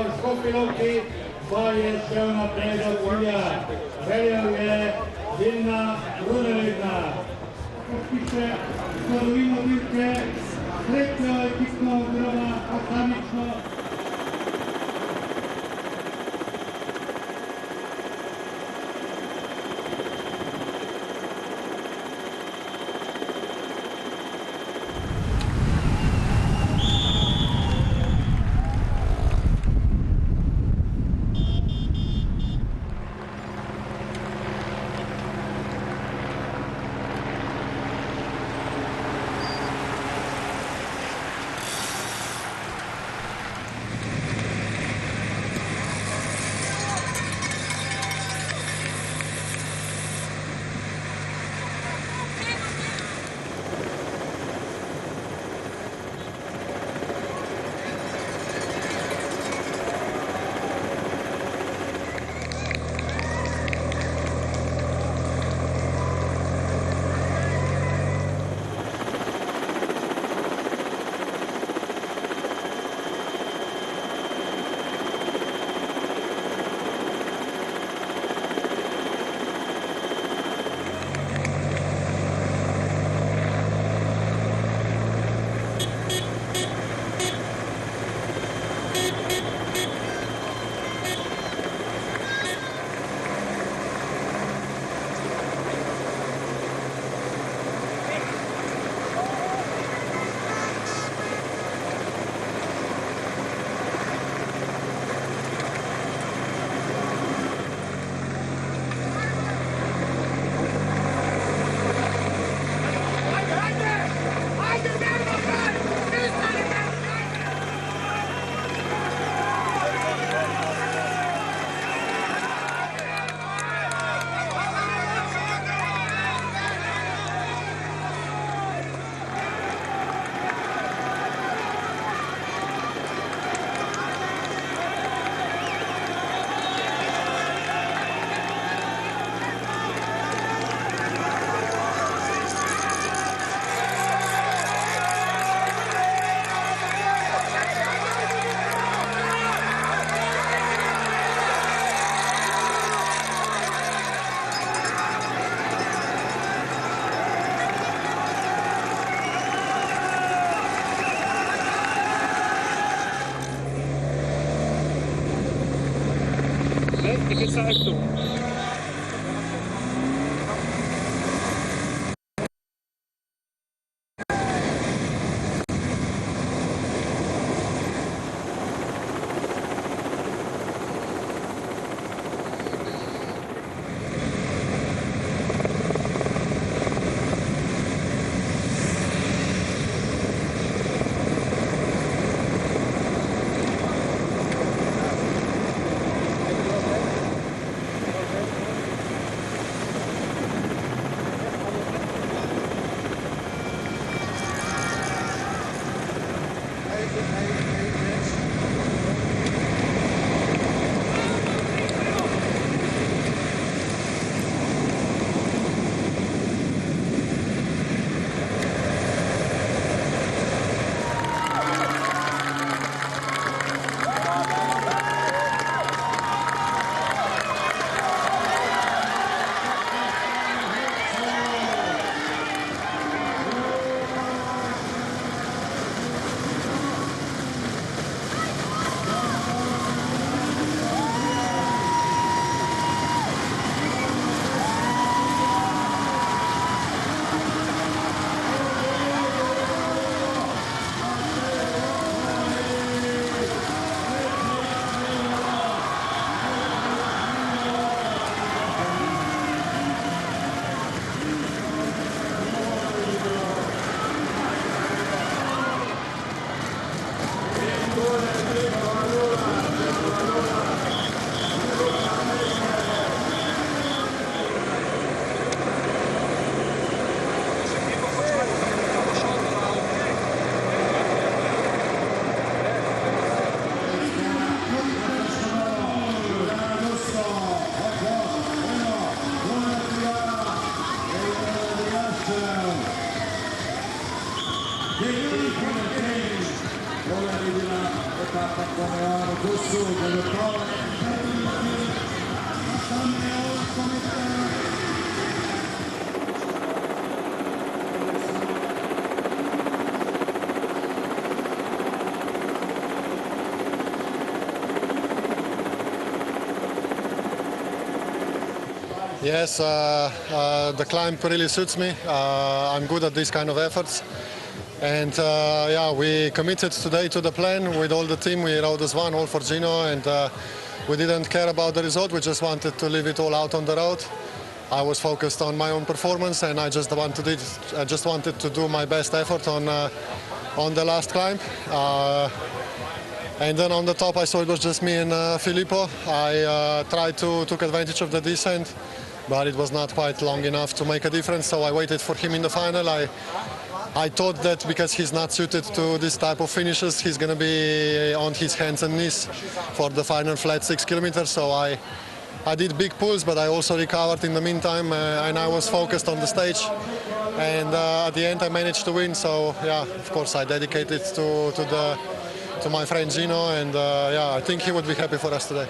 Škopilovky, je šelna preda Ulja, veljo je Vilna Runevidna. Podpiše zgodovino dirke, tretjo ekipno oziroma posamično. che sai tu? Yes, the climb really suits me. I'm good at these kind of efforts. And yeah, we committed today to the plan with all the team. We rode as one, all for Gino, and we didn't care about the result. We just wanted to leave it all out on the road. I was focused on my own performance, and I just wanted to do my best effort on the last climb. And then on the top, I saw it was just me and Filippo. I took advantage of the descent, but it was not quite long enough to make a difference. So I waited for him in the final. I thought that because he's not suited to this type of finishes, he's going to be on his hands and knees for the final flat 6 kilometers. So I did big pulls, but I also recovered in the meantime, and I was focused on the stage. And at the end, I managed to win. So yeah, of course, I dedicate it to my friend Gino, and yeah, I think he would be happy for us today.